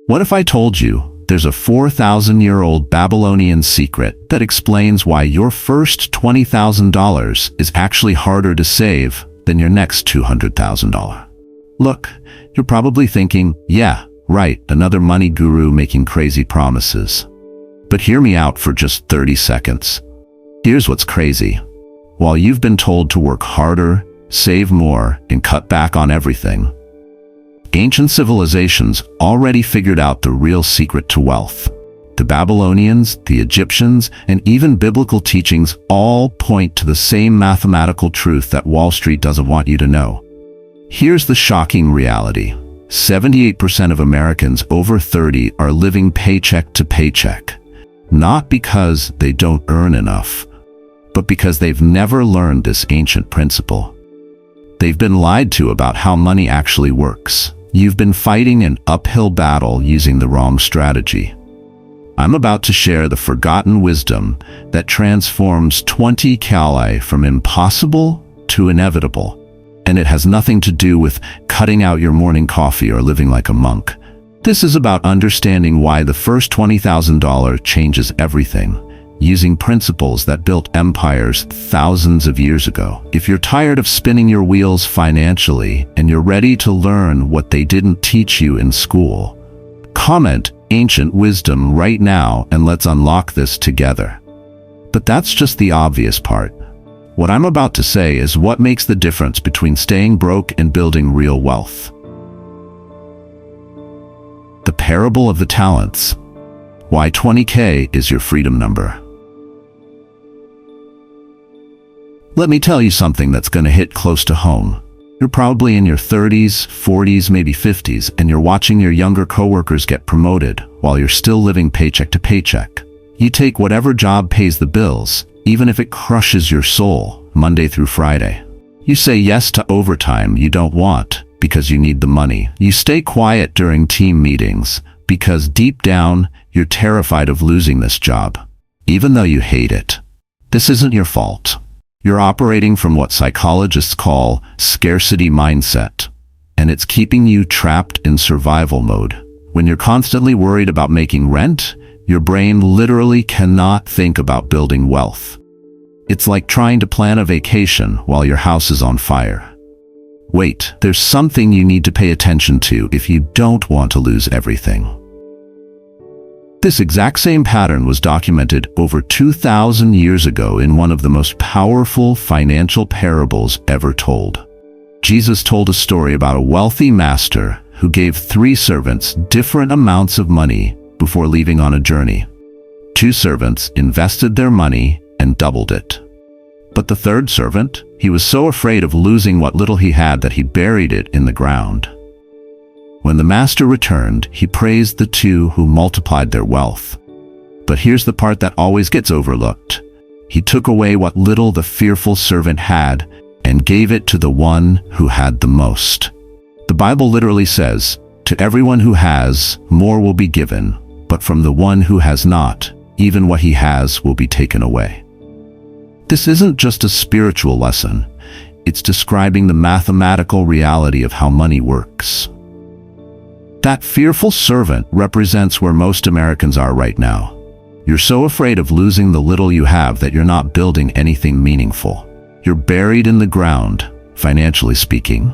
What if I told you there's a 4,000-year-old Babylonian secret that explains why your first $20,000 is actually harder to save than your next $200,000? Look, you're probably thinking, yeah, right, another money guru making crazy promises. But hear me out for just 30 seconds. Here's what's crazy. While you've been told to work harder, save more, and cut back on everything, ancient civilizations already figured out the real secret to wealth. The Babylonians, the Egyptians, and even biblical teachings all point to the same mathematical truth that Wall Street doesn't want you to know. Here's the shocking reality. 78% of Americans over 30 are living paycheck to paycheck. Not because they don't earn enough, but because they've never learned this ancient principle. They've been lied to about how money actually works. You've been fighting an uphill battle using the wrong strategy. I'm about to share the forgotten wisdom that transforms 20 Kali from impossible to inevitable. And it has nothing to do with cutting out your morning coffee or living like a monk. This is about understanding why the first $20,000 changes everything, using principles that built empires thousands of years ago. If you're tired of spinning your wheels financially and you're ready to learn what they didn't teach you in school, comment ancient wisdom right now and let's unlock this together. But that's just the obvious part. What I'm about to say is what makes the difference between staying broke and building real wealth. The parable of the talents. Why 20K is your freedom number. Let me tell you something that's going to hit close to home. You're probably in your 30s, 40s, maybe 50s, and you're watching your younger coworkers get promoted while you're still living paycheck to paycheck. You take whatever job pays the bills, even if it crushes your soul, Monday through Friday. You say yes to overtime you don't want because you need the money. You stay quiet during team meetings because deep down you're terrified of losing this job, even though you hate it. This isn't your fault. You're operating from what psychologists call scarcity mindset, and it's keeping you trapped in survival mode. When you're constantly worried about making rent, your brain literally cannot think about building wealth. It's like trying to plan a vacation while your house is on fire. Wait, there's something you need to pay attention to if you don't want to lose everything. This exact same pattern was documented over 2,000 years ago in one of the most powerful financial parables ever told. Jesus told a story about a wealthy master who gave 3 servants different amounts of money before leaving on a journey. 2 servants invested their money and doubled it. But the 3rd servant, he was so afraid of losing what little he had that he buried it in the ground. When the master returned, he praised the 2 who multiplied their wealth. But here's the part that always gets overlooked. He took away what little the fearful servant had and gave it to the one who had the most. The Bible literally says, "To everyone who has, more will be given, but from the one who has not, even what he has will be taken away." This isn't just a spiritual lesson. It's describing the mathematical reality of how money works. That fearful servant represents where most Americans are right now. You're so afraid of losing the little you have that you're not building anything meaningful. You're buried in the ground, financially speaking.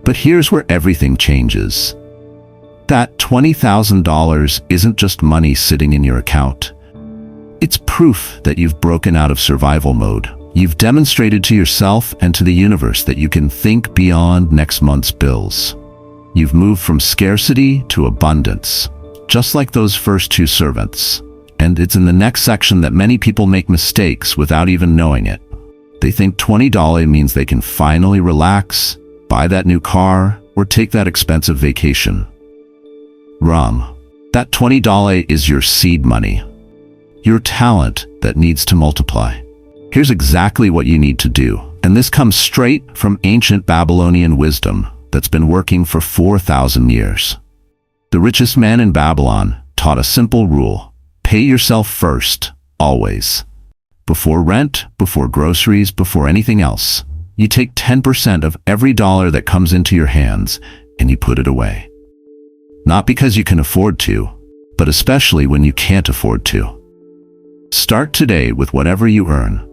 But here's where everything changes. That $20,000 isn't just money sitting in your account. It's proof that you've broken out of survival mode. You've demonstrated to yourself and to the universe that you can think beyond next month's bills. You've moved from scarcity to abundance, just like those first 2 servants. And it's in the next section that many people make mistakes without even knowing it. They think $20 means they can finally relax, buy that new car, or take that expensive vacation. Wrong. That $20 is your seed money. Your talent that needs to multiply. Here's exactly what you need to do, and this comes straight from ancient Babylonian wisdom that's been working for 4,000 years. The richest man in Babylon taught a simple rule: pay yourself first, always. Before rent, before groceries, before anything else, you take 10% of every dollar that comes into your hands and you put it away. Not because you can afford to, but especially when you can't afford to. Start today with whatever you earn.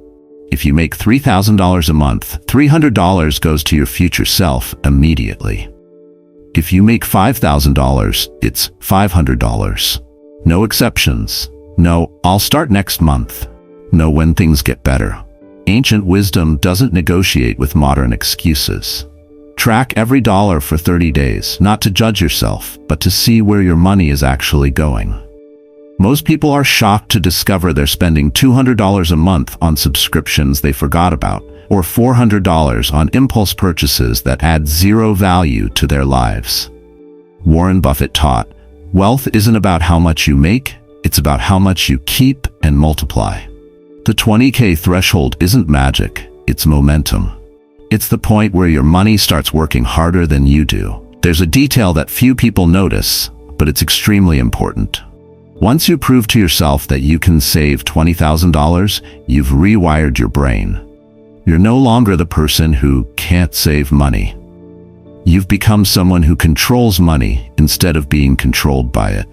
If you make $3,000 a month, $300 goes to your future self immediately. If you make $5,000, it's $500. No exceptions. No, I'll start next month. No, when things get better. Ancient wisdom doesn't negotiate with modern excuses. Track every dollar for 30 days, not to judge yourself, but to see where your money is actually going. Most people are shocked to discover they're spending $200 a month on subscriptions they forgot about, or $400 on impulse purchases that add zero value to their lives. Warren Buffett taught, wealth isn't about how much you make, it's about how much you keep and multiply. The 20K threshold isn't magic, it's momentum. It's the point where your money starts working harder than you do. There's a detail that few people notice, but it's extremely important. Once you prove to yourself that you can save $20,000, you've rewired your brain. You're no longer the person who can't save money. You've become someone who controls money instead of being controlled by it.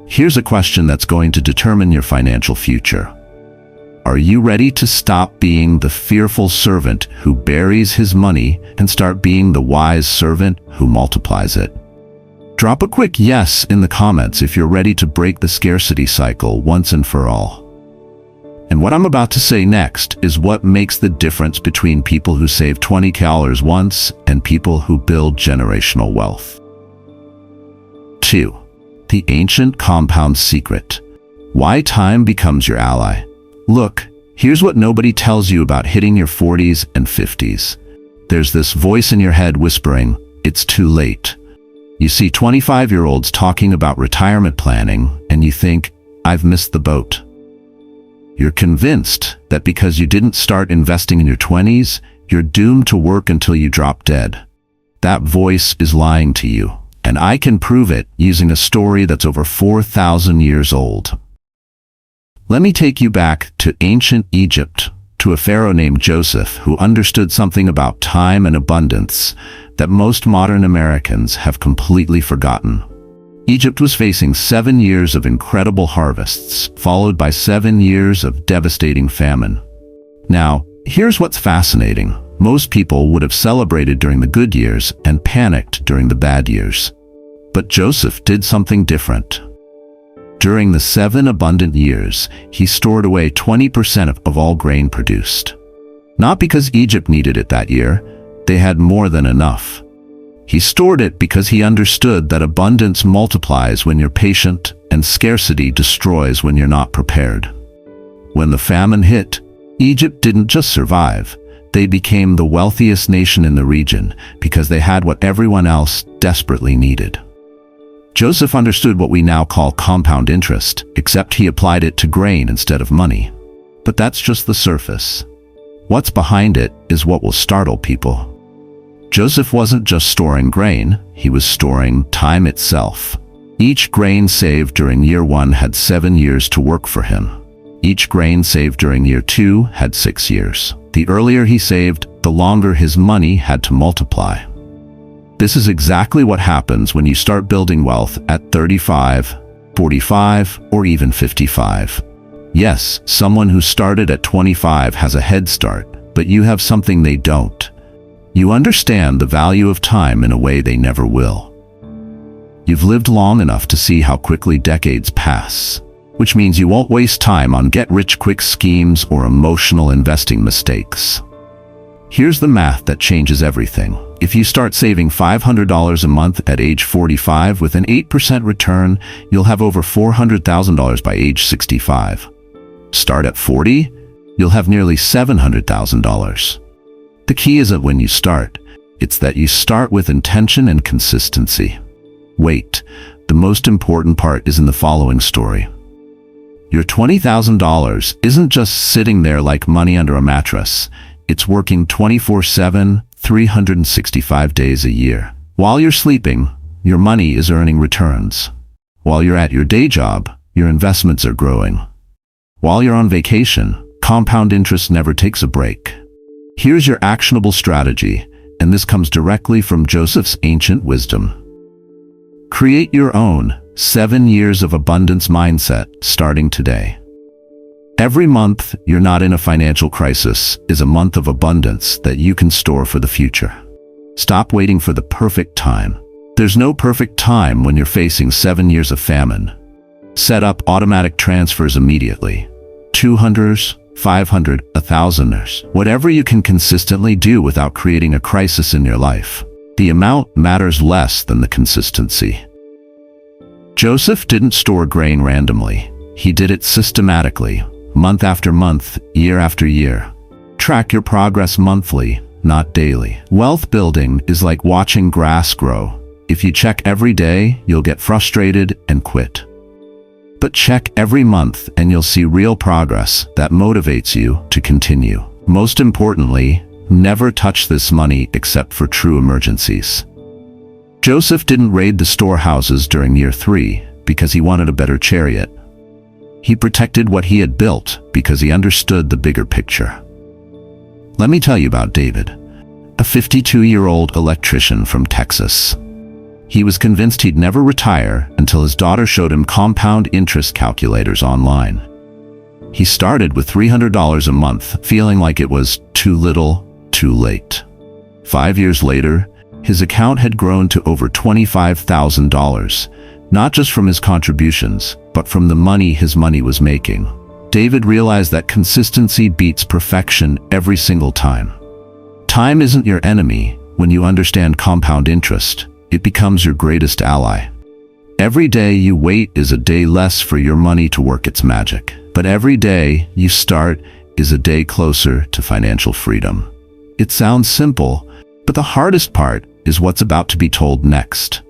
Here's a question that's going to determine your financial future. Are you ready to stop being the fearful servant who buries his money and start being the wise servant who multiplies it? Drop a quick yes in the comments if you're ready to break the scarcity cycle once and for all. And what I'm about to say next is what makes the difference between people who save $20 once and people who build generational wealth. 2. The ancient compound secret. Why time becomes your ally. Look, here's what nobody tells you about hitting your 40s and 50s. There's this voice in your head whispering, it's too late. You see 25-year-olds talking about retirement planning, and you think, I've missed the boat. You're convinced that because you didn't start investing in your 20s, you're doomed to work until you drop dead. That voice is lying to you, and I can prove it using a story that's over 4,000 years old. Let me take you back to ancient Egypt, to a pharaoh named Joseph who understood something about time and abundance that most modern Americans have completely forgotten. Egypt was facing 7 years of incredible harvests, followed by 7 years of devastating famine. Now, here's what's fascinating. Most people would have celebrated during the good years and panicked during the bad years. But Joseph did something different. During the 7 abundant years, he stored away 20% of all grain produced. Not because Egypt needed it that year, they had more than enough. He stored it because he understood that abundance multiplies when you're patient and scarcity destroys when you're not prepared. When the famine hit, Egypt didn't just survive. They became the wealthiest nation in the region because they had what everyone else desperately needed. Joseph understood what we now call compound interest, except he applied it to grain instead of money. But that's just the surface. What's behind it is what will startle people. Joseph wasn't just storing grain, he was storing time itself. Each grain saved during year 1 had 7 years to work for him. Each grain saved during year 2 had 6 years. The earlier he saved, the longer his money had to multiply. This is exactly what happens when you start building wealth at 35, 45, or even 55. Yes, someone who started at 25 has a head start, but you have something they don't. You understand the value of time in a way they never will. You've lived long enough to see how quickly decades pass, which means you won't waste time on get-rich-quick schemes or emotional investing mistakes. Here's the math that changes everything. If you start saving $500 a month at age 45 with an 8% return, you'll have over $400,000 by age 65. Start at 40, you'll have nearly $700,000. The key isn't when you start, it's that you start with intention and consistency. Wait, the most important part is in the following story. Your $20,000 isn't just sitting there like money under a mattress. It's working 24/7, 365 days a year. While you're sleeping, your money is earning returns. While you're at your day job, your investments are growing. While you're on vacation, compound interest never takes a break. Here's your actionable strategy, and this comes directly from Joseph's ancient wisdom. Create your own 7 years of abundance mindset starting today. Every month you're not in a financial crisis is a month of abundance that you can store for the future. Stop waiting for the perfect time. There's no perfect time when you're facing 7 years of famine. Set up automatic transfers immediately. 200s, 500, 1000ers. Whatever you can consistently do without creating a crisis in your life. The amount matters less than the consistency. Joseph didn't store grain randomly. He did it systematically, month after month, year after year. Track your progress monthly, not daily. Wealth building is like watching grass grow. If you check every day, you'll get frustrated and quit. But check every month and you'll see real progress that motivates you to continue. Most importantly, never touch this money except for true emergencies. Joseph didn't raid the storehouses during year 3 because he wanted a better chariot. He protected what he had built because he understood the bigger picture. Let me tell you about David, a 52-year-old electrician from Texas. He was convinced he'd never retire until his daughter showed him compound interest calculators online. He started with $300 a month, feeling like it was too little, too late. 5 years later, his account had grown to over $25,000, not just from his contributions, but from the money his money was making. David realized that consistency beats perfection every single time. Time isn't your enemy. When you understand compound interest, it becomes your greatest ally. Every day you wait is a day less for your money to work its magic. But every day you start is a day closer to financial freedom. It sounds simple, but the hardest part is what's about to be told next.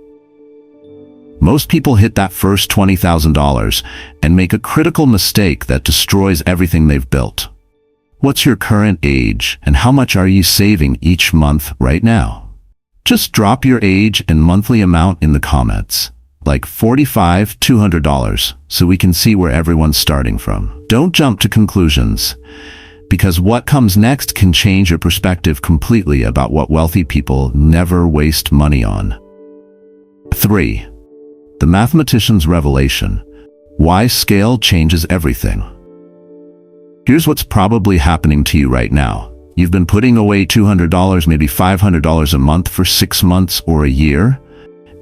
Most people hit that first $20,000 and make a critical mistake that destroys everything they've built. What's your current age and how much are you saving each month right now? Just drop your age and monthly amount in the comments, like $45, $200, so we can see where everyone's starting from. Don't jump to conclusions, because what comes next can change your perspective completely about what wealthy people never waste money on. 3. The mathematician's revelation. Why scale changes everything. Here's what's probably happening to you right now. You've been putting away $200, maybe $500 a month for 6 months or a year,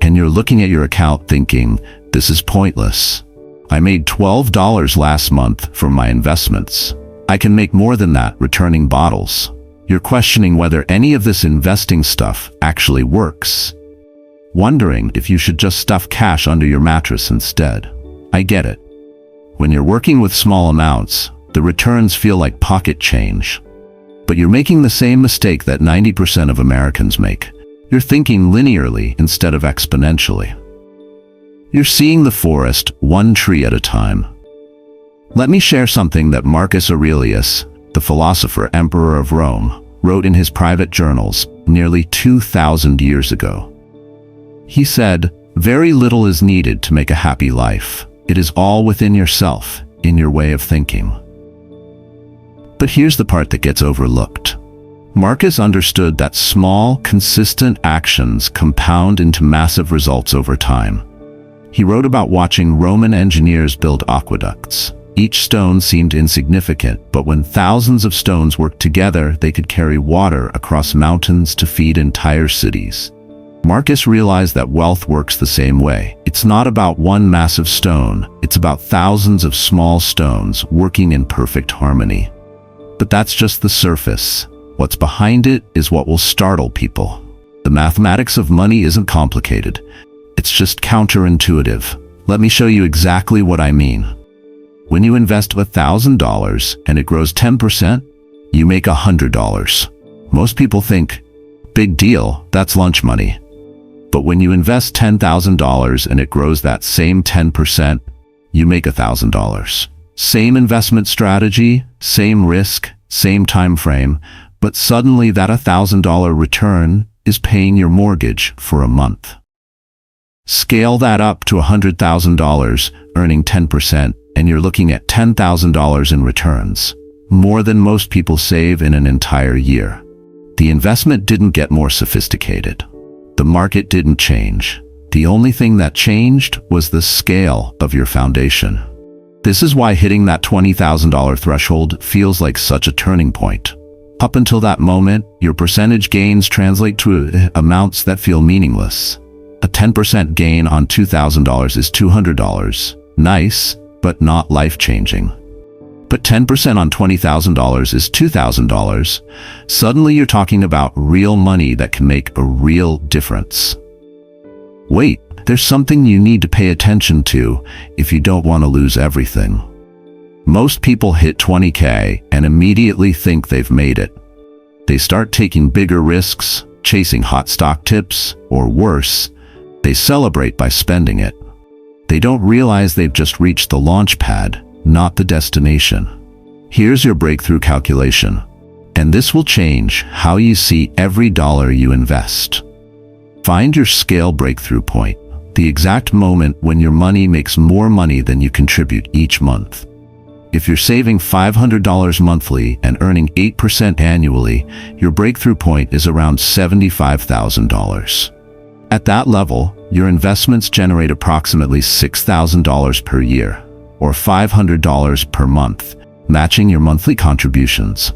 and you're looking at your account thinking, this is pointless. I made $12 last month from my investments. I can make more than that returning bottles. You're questioning whether any of this investing stuff actually works. Wondering if you should just stuff cash under your mattress instead. I get it. When you're working with small amounts, the returns feel like pocket change. But you're making the same mistake that 90% of Americans make. You're thinking linearly instead of exponentially. You're seeing the forest one tree at a time. Let me share something that Marcus Aurelius, the philosopher emperor of Rome, wrote in his private journals nearly 2,000 years ago. He said, "Very little is needed to make a happy life. It is all within yourself, in your way of thinking." But here's the part that gets overlooked. Marcus understood that small, consistent actions compound into massive results over time. He wrote about watching Roman engineers build aqueducts. Each stone seemed insignificant, but when thousands of stones worked together, they could carry water across mountains to feed entire cities. Marcus realized that wealth works the same way. It's not about one massive stone, it's about thousands of small stones working in perfect harmony. But that's just the surface. What's behind it is what will startle people. The mathematics of money isn't complicated. It's just counterintuitive. Let me show you exactly what I mean. When you invest $1,000 and it grows 10%, you make $100. Most people think, big deal, that's lunch money. But when you invest $10,000 and it grows that same 10%, you make $1,000. Same investment strategy, same risk, same time frame, but suddenly that $1,000 return is paying your mortgage for a month. Scale that up to $100,000, earning 10%, and you're looking at $10,000 in returns, more than most people save in an entire year. The investment didn't get more sophisticated. The market didn't change. The only thing that changed was the scale of your foundation. This is why hitting that $20,000 threshold feels like such a turning point. Up until that moment, your percentage gains translate to amounts that feel meaningless. A 10% gain on $2,000 is $200. Nice, but not life-changing. But 10% on $20,000 is $2,000. Suddenly you're talking about real money that can make a real difference. Wait, there's something you need to pay attention to if you don't want to lose everything. Most people hit 20K and immediately think they've made it. They start taking bigger risks, chasing hot stock tips, or worse, they celebrate by spending it. They don't realize they've just reached the launch pad, not the destination. Here's your breakthrough calculation, and this will change how you see every dollar you invest. Find your scale breakthrough point, the exact moment when your money makes more money than you contribute each month. If you're saving $500 monthly and earning 8% annually, your breakthrough point is around $75,000. At that level, your investments generate approximately $6,000 per year, or $500 per month, matching your monthly contributions.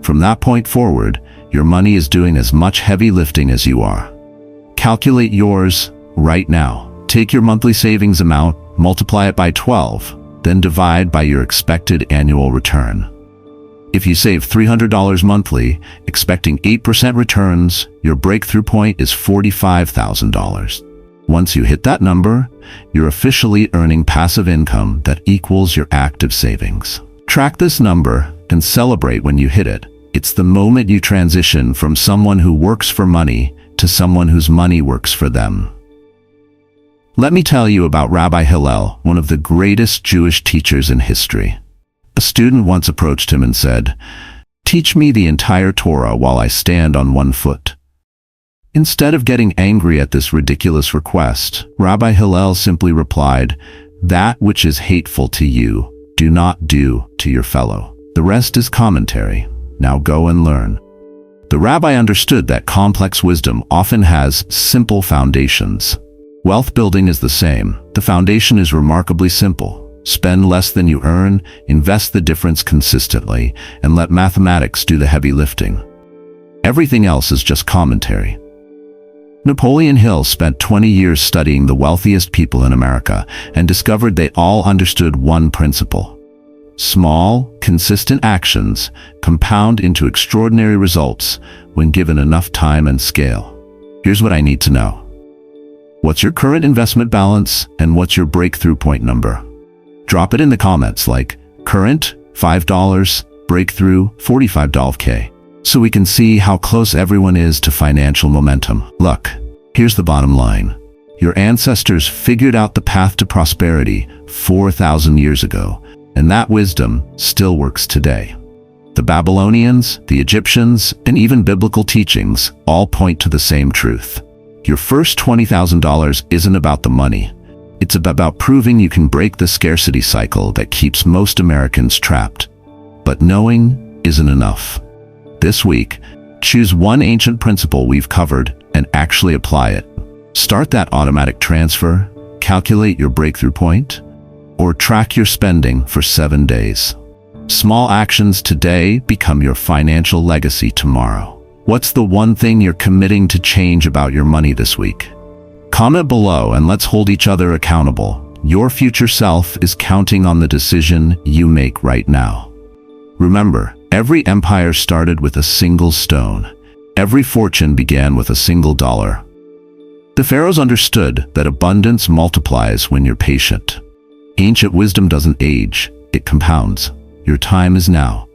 From that point forward, your money is doing as much heavy lifting as you are. Calculate yours right now. Take your monthly savings amount, multiply it by 12, then divide by your expected annual return. If you save $300 monthly, expecting 8% returns, your breakthrough point is $45,000. Once you hit that number, you're officially earning passive income that equals your active savings. Track this number and celebrate when you hit it. It's the moment you transition from someone who works for money to someone whose money works for them. Let me tell you about Rabbi Hillel, one of the greatest Jewish teachers in history. A student once approached him and said, "Teach me the entire Torah while I stand on one foot." Instead of getting angry at this ridiculous request, Rabbi Hillel simply replied, "That which is hateful to you, do not do to your fellow. The rest is commentary. Now go and learn." The rabbi understood that complex wisdom often has simple foundations. Wealth building is the same. The foundation is remarkably simple. Spend less than you earn, invest the difference consistently, and let mathematics do the heavy lifting. Everything else is just commentary. Napoleon Hill spent 20 years studying the wealthiest people in America and discovered they all understood one principle. Small, consistent actions compound into extraordinary results when given enough time and scale. Here's what I need to know. What's your current investment balance and what's your breakthrough point number? Drop it in the comments like current $5, breakthrough $45K, so we can see how close everyone is to financial momentum. Look, here's the bottom line. Your ancestors figured out the path to prosperity 4,000 years ago, and that wisdom still works today. The Babylonians, the Egyptians, and even biblical teachings all point to the same truth. Your first $20,000 isn't about the money. It's about proving you can break the scarcity cycle that keeps most Americans trapped. But knowing isn't enough. This week, choose one ancient principle we've covered and actually apply it. Start that automatic transfer, calculate your breakthrough point, or track your spending for 7 days. Small actions today become your financial legacy tomorrow. What's the one thing you're committing to change about your money this week? Comment below and let's hold each other accountable. Your future self is counting on the decision you make right now. Remember, every empire started with a single stone. Every fortune began with a single dollar. The pharaohs understood that abundance multiplies when you're patient. Ancient wisdom doesn't age, it compounds. Your time is now.